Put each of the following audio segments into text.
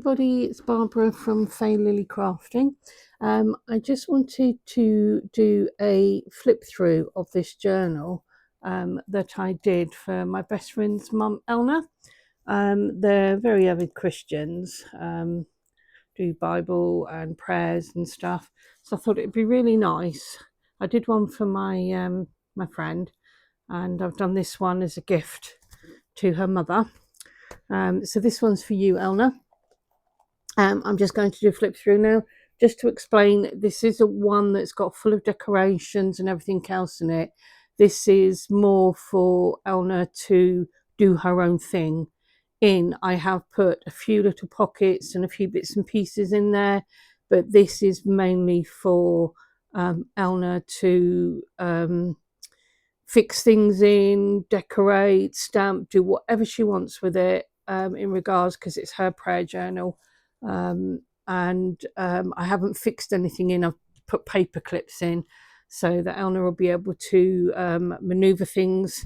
everybody, it's Barbara from Fay Lily Crafting. I just wanted to do a flip through of this journal that I did for my best friend's mum, Elna. They're very avid Christians, do Bible and prayers and stuff. So I thought it'd be really nice. I did one for my my friend, and I've done this one as a gift to her mother. So this one's for you, Elna. I'm just going to do a flip through now, just to explain. This is a one that's got full of decorations and everything else in it. This is more for Elna to do her own thing in. I have put a few little pockets and a few bits and pieces in there, but this is mainly for Elna to fix things in, decorate, stamp, do whatever she wants with it in regards, because it's her prayer journal. I haven't fixed anything in. I've put paper clips in so that Elna will be able to maneuver things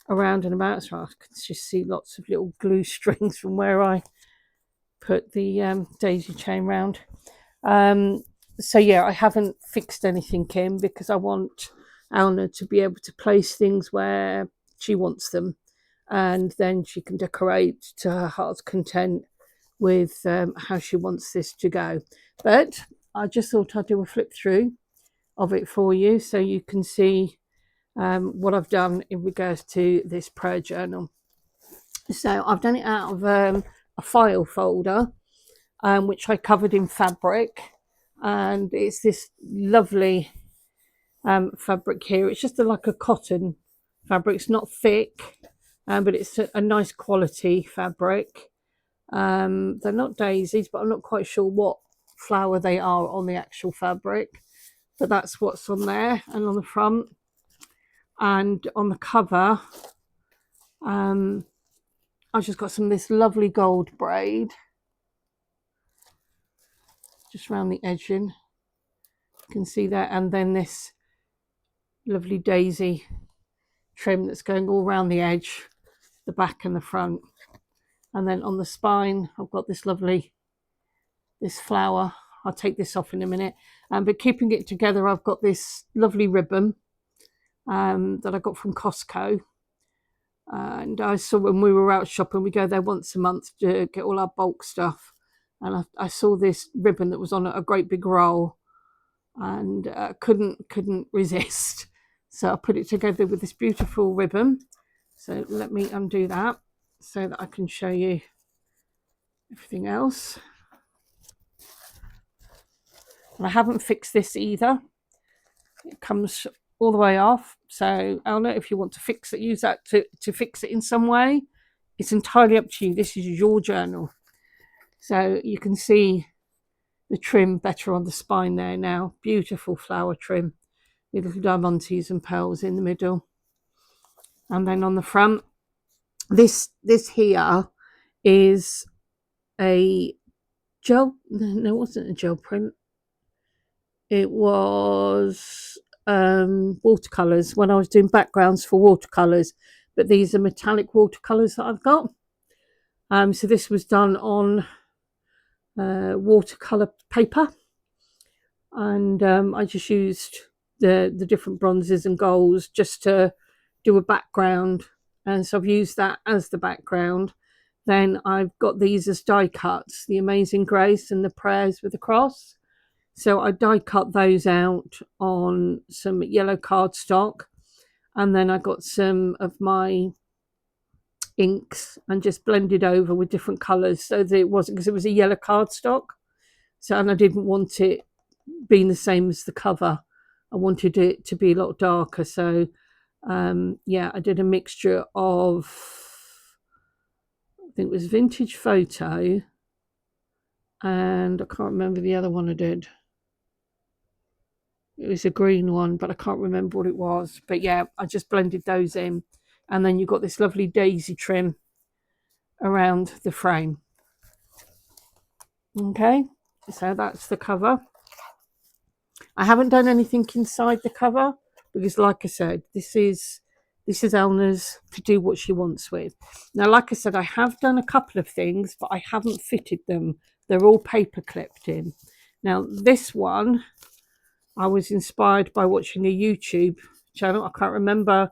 around and about. So I can just see lots of little glue strings from where I put the daisy chain round. So yeah, I haven't fixed anything in because I want Elna to be able to place things where she wants them, and then she can decorate to her heart's content with how she wants this to go. But I just thought I'd do a flip through of it for you so you can see what I've done in regards to this prayer journal. So I've done it out of a file folder, which I covered in fabric, and it's this lovely fabric here. It's just like a cotton fabric. It's not thick, but it's a nice quality fabric. They're not daisies, but I'm not quite sure what flower they are on the actual fabric, but that's what's on there. And on the front and on the cover, I've just got some of this lovely gold braid just around the edging, you can see that, and then this lovely daisy trim that's going all around the edge, the back and the front. And then on the spine, I've got this flower. I'll take this off in a minute. But keeping it together, I've got this lovely ribbon that I got from Costco. And I saw when we were out shopping, we go there once a month to get all our bulk stuff. And I saw this ribbon that was on a great big roll, and couldn't resist. So I put it together with this beautiful ribbon. So let me undo that so that I can show you everything else. And I haven't fixed this either. It comes all the way off. So Elna, if you want to fix it, use that to fix it in some way, it's entirely up to you. This is your journal. So you can see the trim better on the spine there now. Beautiful flower trim with little diamantes and pearls in the middle. And then on the front, this here is a gel, no, it wasn't a gel print. It was watercolors when I was doing backgrounds for watercolors, but these are metallic watercolors that I've got. So this was done on watercolor paper, and I just used the different bronzes and golds just to do a background, and so I've used that as the background. Then I've got these as die cuts, the Amazing Grace and the prayers with the cross. So I die cut those out on some yellow cardstock, and then I got some of my inks and just blended over with different colours so that it wasn't, because it was a yellow cardstock. So, and I didn't want it being the same as the cover. I wanted it to be a lot darker. So yeah, I did a mixture of, I think it was Vintage Photo, and I can't remember the other one I did. It was a green one, but I can't remember what it was. But yeah, I just blended those in. And then you've got this lovely daisy trim around the frame. Okay, so that's the cover. I haven't done anything inside the cover because, like I said, this is Elna's to do what she wants with. Now, like I said, I have done a couple of things, but I haven't fitted them they're all paper clipped in. Now this one, I was inspired by watching a YouTube channel. I can't remember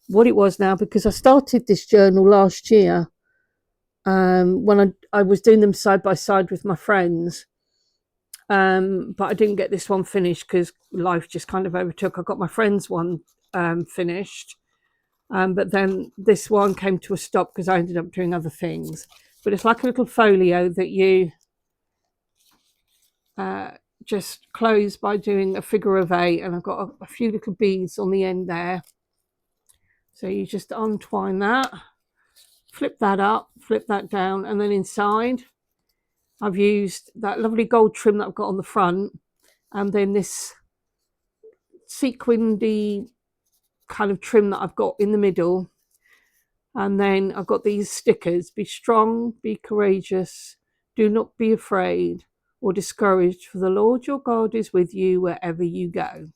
what it was now, because I started this journal last year when I was doing them side by side with my friends. But I didn't get this one finished because life just kind of overtook. I got my friend's one finished, but then this one came to a stop because I ended up doing other things. But it's like a little folio that you just close by doing a figure of 8, and I've got a few little beads on the end there. So you just untwine that, flip that up, flip that down, and then inside I've used that lovely gold trim that I've got on the front, and then this sequinedy kind of trim that I've got in the middle. And then I've got these stickers: be strong, be courageous, do not be afraid or discouraged, for the Lord your God is with you wherever you go.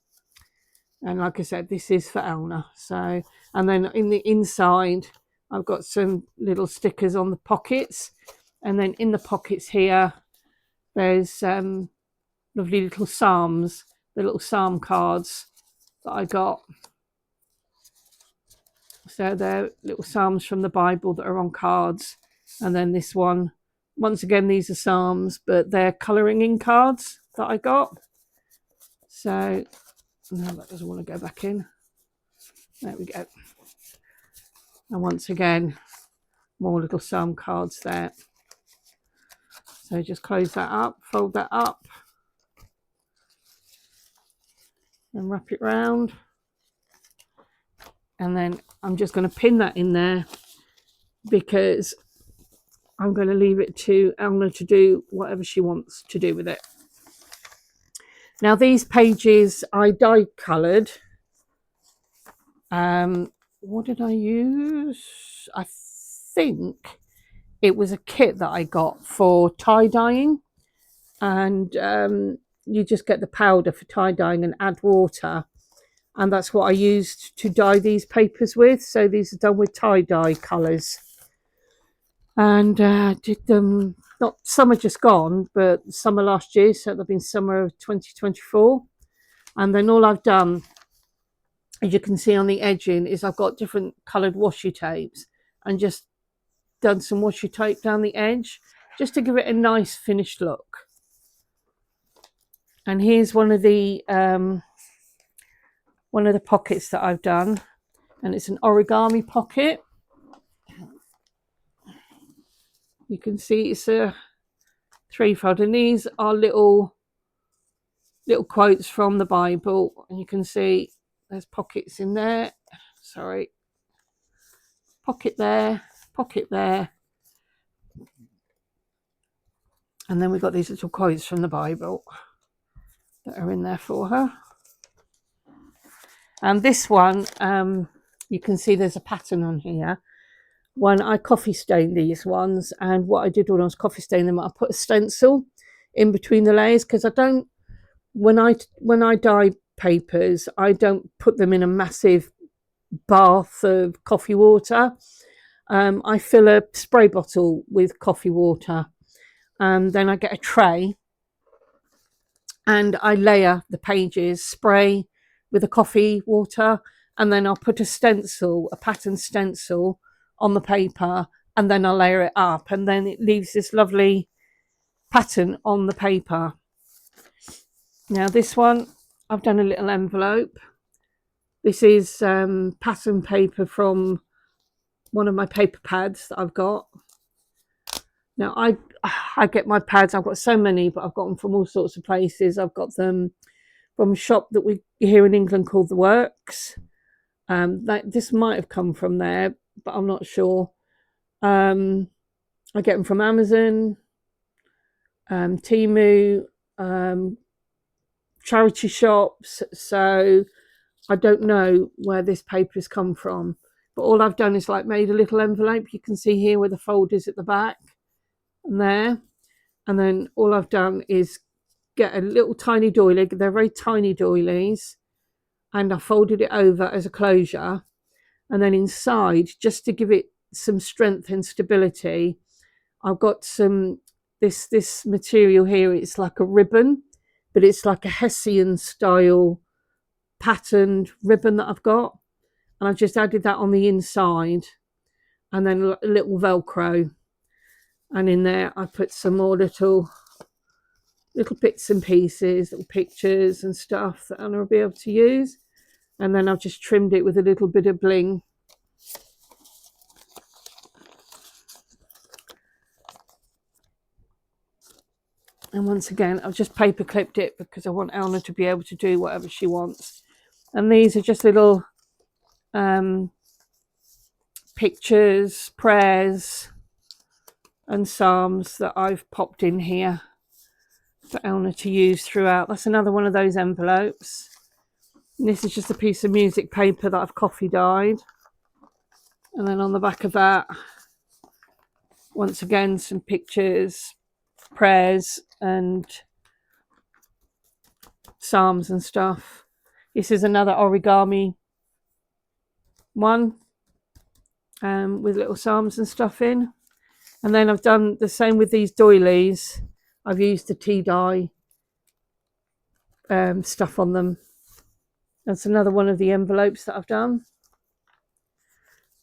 And like I said, this is for Elna. So, and then in the inside, I've got some little stickers on the pockets. And then in the pockets here, there's lovely little psalms, the little psalm cards that I got. So they're little psalms from the Bible that are on cards. And then this one, once again, these are psalms, but they're colouring in cards that I got. So, no, that doesn't want to go back in. There we go. And once again, more little psalm cards there. So just close that up, fold that up, and wrap it round. And then I'm just going to pin that in there, because I'm going to leave it to Elna to do whatever she wants to do with it. Now these pages I dye coloured. What did I use? I think it was a kit that I got for tie dyeing, and you just get the powder for tie dyeing and add water, and that's what I used to dye these papers with. So these are done with tie dye colours, and did them, not summer just gone, but summer last year, so they've been summer of 2024. And then all I've done, as you can see on the edging, is I've got different coloured washi tapes and just done some washi tape down the edge just to give it a nice finished look. And here's one of the pockets that I've done, and it's an origami pocket. You can see it's a threefold, and these are little quotes from the Bible, and you can see there's pockets in there. Sorry, pocket there, and then we've got these little quotes from the Bible that are in there for her. And this one, you can see there's a pattern on here. When I coffee stained these ones, and what I did when I was coffee staining them, I put a stencil in between the layers, because I don't, when I dye papers, I don't put them in a massive bath of coffee water. I fill a spray bottle with coffee water, and then I get a tray and I layer the pages, spray with the coffee water, and then I'll put a stencil, a pattern stencil on the paper, and then I'll layer it up, and then it leaves this lovely pattern on the paper. Now this one, I've done a little envelope. This is pattern paper from one of my paper pads that I've got. Now I get my pads, I've got so many, but I've got them from all sorts of places. I've got them from a shop that we here in England called The Works. This might have come from there, but I'm not sure. I get them from Amazon, Temu, charity shops. So I don't know where this paper has come from, but all I've done is like made a little envelope. You can see here where the fold is at the back and there. And then all I've done is get a little tiny doily. They're very tiny doilies, and I folded it over as a closure. And then inside, just to give it some strength and stability, I've got some this material here, it's like a ribbon, but it's like a Hessian style patterned ribbon that I've got, and I've just added that on the inside, and then a little Velcro, and in there I put some more little bits and pieces, little pictures and stuff that Anna will be able to use, and then I've just trimmed it with a little bit of bling. And once again, I've just paper clipped it because I want Elna to be able to do whatever she wants. And these are just little pictures, prayers and psalms that I've popped in here for Elna to use throughout. That's another one of those envelopes. And this is just a piece of music paper that I've coffee dyed. And then on the back of that, once again, some pictures, prayers and psalms and stuff. This is another origami one with little psalms and stuff in. And then I've done the same with these doilies. I've used the tea dye stuff on them. That's another one of the envelopes that I've done.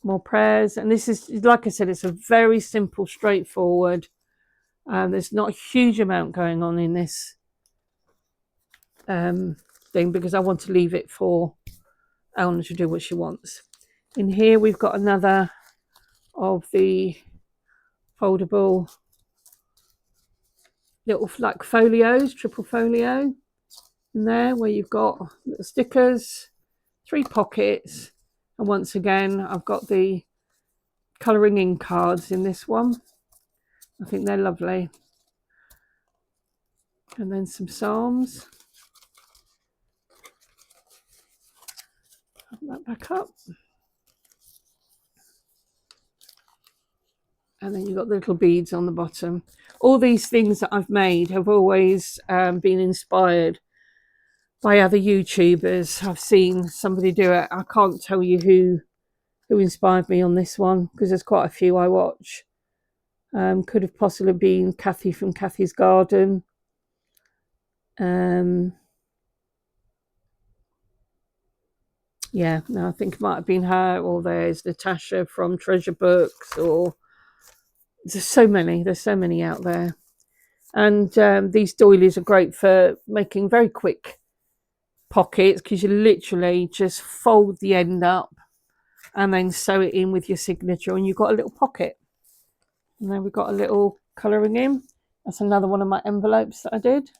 More prayers. And this is, like I said, it's a very simple, straightforward. There's not a huge amount going on in this thing because I want to leave it for Elna to do what she wants. In here we've got another of the foldable little like folios, triple folio in there, where you've got little stickers, 3 pockets, and once again I've got the colouring in cards in this one. I think they're lovely. And then some psalms. Put that back up. And then you've got the little beads on the bottom. All these things that I've made have always been inspired by other YouTubers. I've seen somebody do it. I can't tell you who inspired me on this one because there's quite a few I watch. Could have possibly been Kathy from Kathy's Garden. Yeah, no, I think it might have been her, or there's Natasha from Treasure Books, or there's so many out there. And these doilies are great for making very quick pockets because you literally just fold the end up and then sew it in with your signature, and you've got a little pocket. And then we've got a little colouring in. That's another one of my envelopes that I did.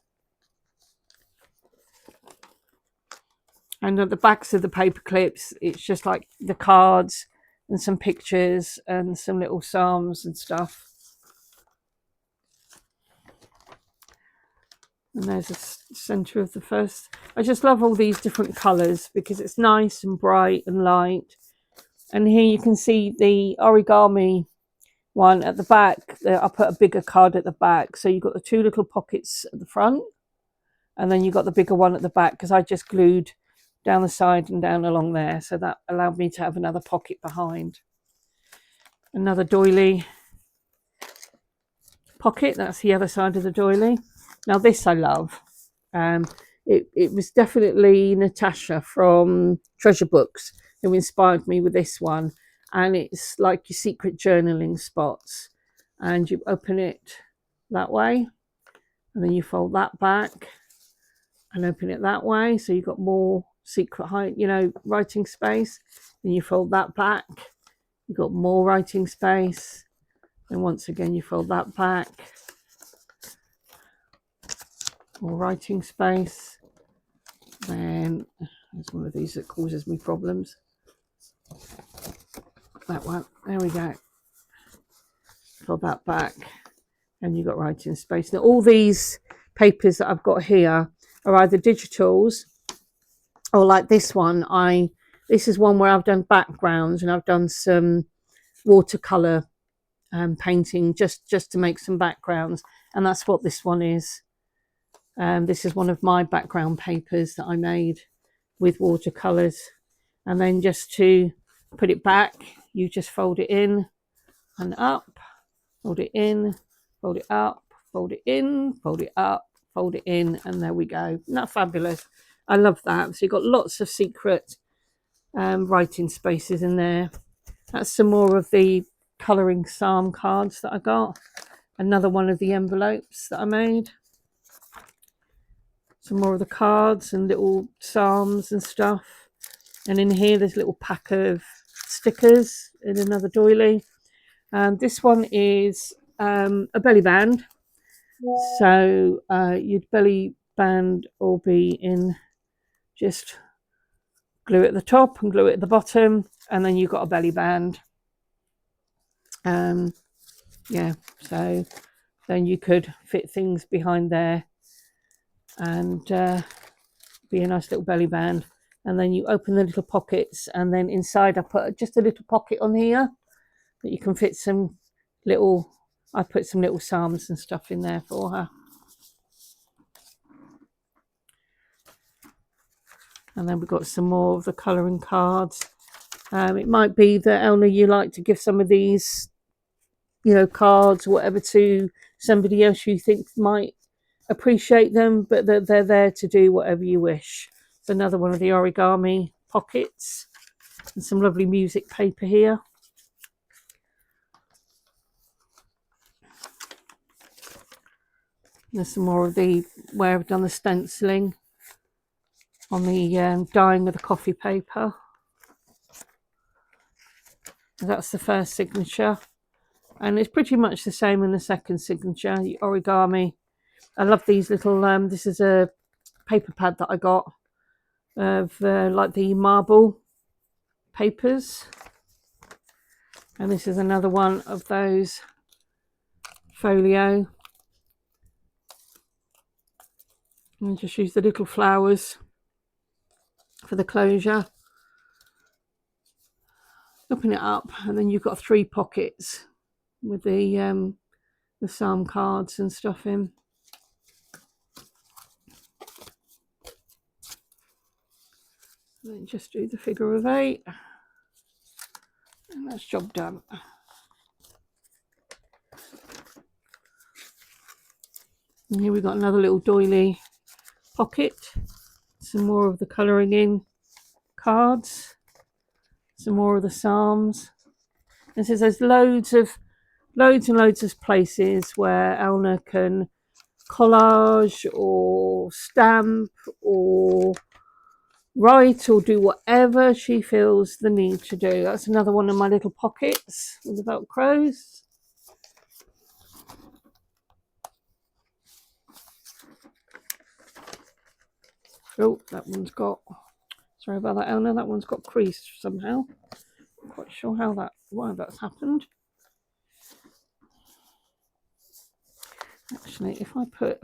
And at the backs of the paper clips, it's just like the cards and some pictures and some little psalms and stuff. And there's a centre of the first. I just love all these different colours because it's nice and bright and light. And here you can see the origami one at the back. I put a bigger card at the back. So you've got the 2 little pockets at the front. And then you've got the bigger one at the back because I just glued down the side and down along there. So that allowed me to have another pocket behind. Another doily pocket. That's the other side of the doily. Now this I love. It was definitely Natasha from Treasure Books who inspired me with this one. And it's like your secret journaling spots. And you open it that way. And then you fold that back. And open it that way. So you've got more secret height, writing space. Then you fold that back. You've got more writing space. And once again, you fold that back. More writing space. Then there's one of these that causes me problems. That one. There we go. Fold that back. And you've got writing space. Now all these papers that I've got here are either digitals or like this one. This is one where I've done backgrounds and I've done some watercolor painting just to make some backgrounds, and that's what this one is. This is one of my background papers that I made with watercolors. And then just to put it back, you just fold it in and up, fold it in, fold it up, fold it in, fold it up, fold it in, and there we go. Isn't that fabulous? I love that. So you've got lots of secret writing spaces in there. That's some more of the colouring psalm cards that I got. Another one of the envelopes that I made. Some more of the cards and little psalms and stuff. And in here there's a little pack of stickers in another doily. This one is a belly band. So your belly band will be in just glue it at the top and glue it at the bottom, and then you've got a belly band. Yeah, so then you could fit things behind there and be a nice little belly band. And then you open the little pockets, and then inside I put just a little pocket on here that you can fit some little, I put some little psalms and stuff in there for her. And then we've got some more of the colouring cards. It might be that, Elna, you like to give some of these, you know, cards or whatever to somebody else you think might appreciate them, but they're there to do whatever you wish. It's another one of the origami pockets, and some lovely music paper here. There's some more of the where I've done the stenciling on the dyeing with the coffee paper. That's the first signature, and it's pretty much the same in the second signature. The origami. I love these little. This is a paper pad that I got of like the marble papers, and this is another one of those folio. And just use the little flowers for the closure. Open it up, and then you've got 3 pockets with the psalm cards and stuff in. And then just do the figure of 8, and that's job done. And here we've got another little doily pocket, some more of the colouring in cards, some more of the psalms. And so there's loads and loads of places where Elna can collage or stamp or write or do whatever she feels the need to do. That's another one of my little pockets with the velcros. Oh, that one's got, sorry about that, Elna, that one's got creased somehow. Not quite sure why that's happened. Actually, if I put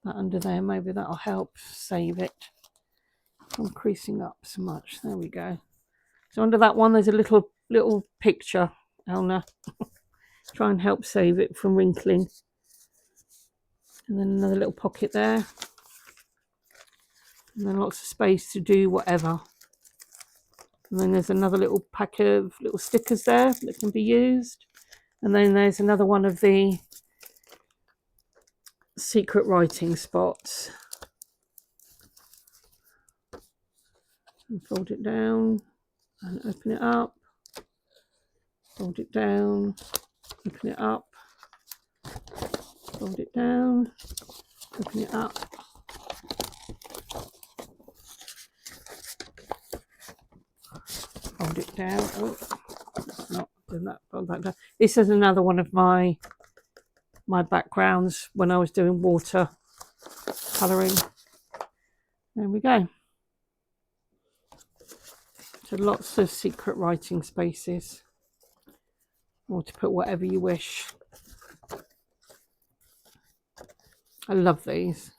that under there, maybe that'll help save it from creasing up so much. There we go. So under that one, there's a little picture, Elna. Try and help save it from wrinkling. And then another little pocket there. And then lots of space to do whatever. And then there's another little pack of little stickers there that can be used. And then there's another one of the secret writing spots. And fold it down and open it up. Fold it down, open it up. Fold it down, open it up. Fold it down. Oh, it's not doing that. Fold that down. This is another one of my backgrounds when I was doing water colouring. There we go. So lots of secret writing spaces, or to put whatever you wish. I love these.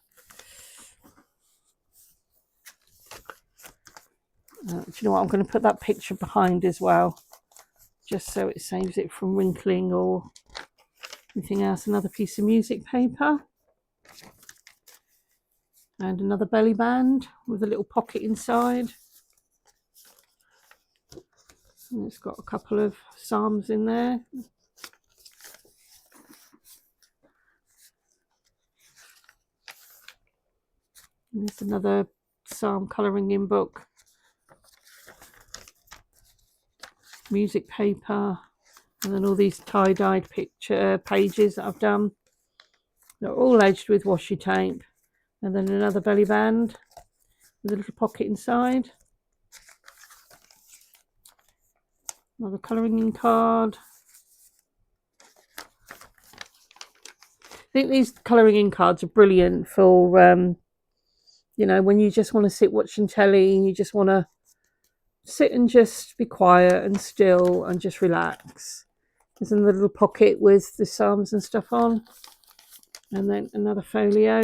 Do you know what? I'm going to put that picture behind as well, just so it saves it from wrinkling or anything else. Another piece of music paper. And another belly band with a little pocket inside. And it's got a couple of psalms in there. And there's another psalm colouring in book. Music paper. And then all these tie-dyed picture pages that I've done. They're all edged with washi tape. And then another belly band with a little pocket inside. Another colouring in card. I think these colouring in cards are brilliant for, you know, when you just want to sit watching telly and you just want to sit and just be quiet and still and just relax. There's another little pocket with the psalms and stuff on. And then another folio.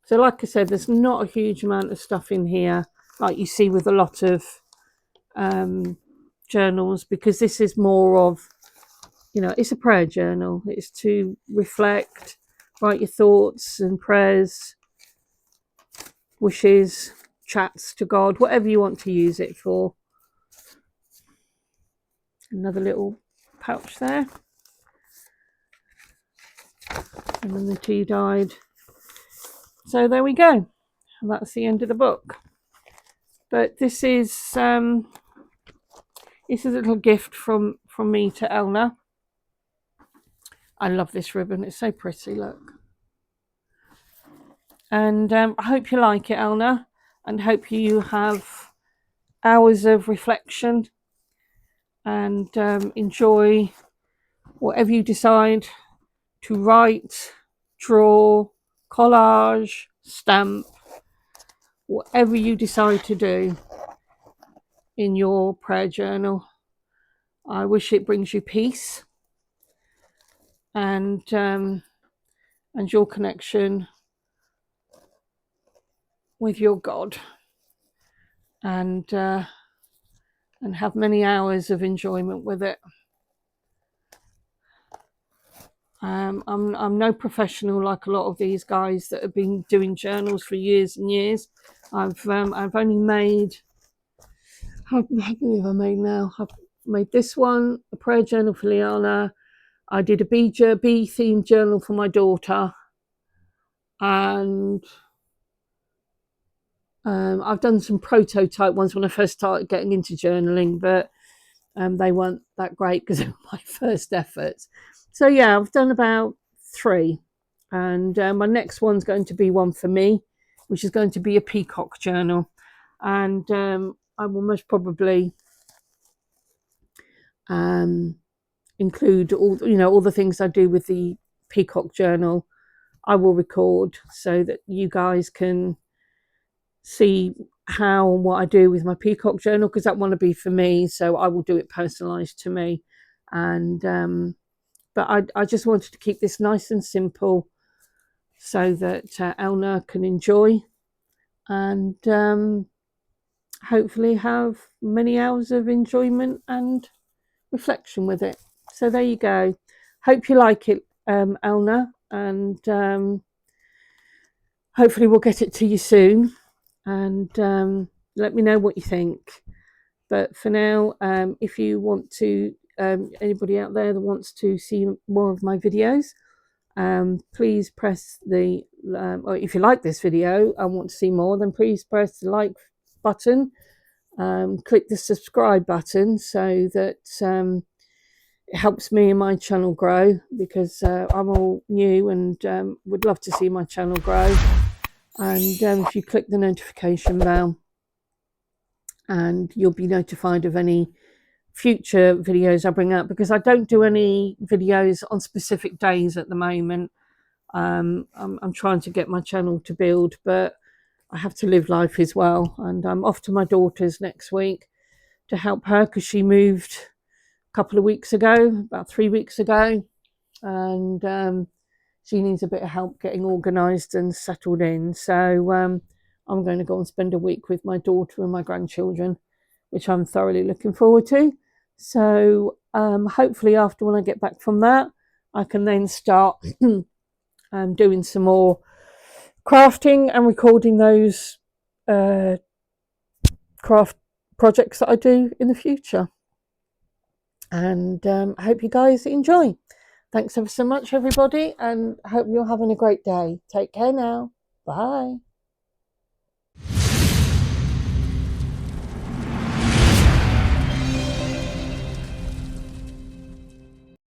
So like I said, there's not a huge amount of stuff in here like you see with a lot of journals, because this is more of, you know, it's a prayer journal. It's to reflect, write your thoughts and prayers, wishes, chats to God, whatever you want to use it for. Another little pouch there. And then the tea dyed. So there we go. And that's the end of the book. But this is a little gift from me to Elna. I love this ribbon. It's so pretty, look. And I hope you like it, Elna, and hope you have hours of reflection and enjoy whatever you decide to write, draw, collage, stamp, whatever you decide to do in your prayer journal. I wish it brings you peace and your connection with your God, and have many hours of enjoyment with it. I'm no professional like a lot of these guys that have been doing journals for years and years. I've only made, how many have I made now? I've made this one, a prayer journal for Liana. I did a bee themed journal for my daughter, and I've done some prototype ones when I first started getting into journaling, but they weren't that great because they were my first efforts. So yeah, I've done about 3, and my next one's going to be one for me, which is going to be a peacock journal, and I will most probably include all the things I do with the peacock journal. I will record so that you guys can see how and what I do with my peacock journal, because that want to be for me, so I will do it personalized to me. And but I just wanted to keep this nice and simple so that Elna can enjoy and hopefully have many hours of enjoyment and reflection with it. So there you go. Hope you like it, Elna, and hopefully we'll get it to you soon, and let me know what you think. But for now, if you want to, anybody out there that wants to see more of my videos, please press the, or if you like this video and want to see more, then please press the like button, click the subscribe button, so that it helps me and my channel grow, because I'm all new and would love to see my channel grow. And if you click the notification bell, and you'll be notified of any future videos I bring out, because I don't do any videos on specific days at the moment. I'm trying to get my channel to build, but I have to live life as well, and I'm off to my daughter's next week to help her, because she moved a couple of weeks ago, about 3 weeks ago, and she needs a bit of help getting organised and settled in. So I'm going to go and spend a week with my daughter and my grandchildren, which I'm thoroughly looking forward to. So hopefully after, when I get back from that, I can then start doing some more crafting and recording those craft projects that I do in the future. And I hope you guys enjoy. Thanks ever so much, everybody, and I hope you're having a great day. Take care now. Bye.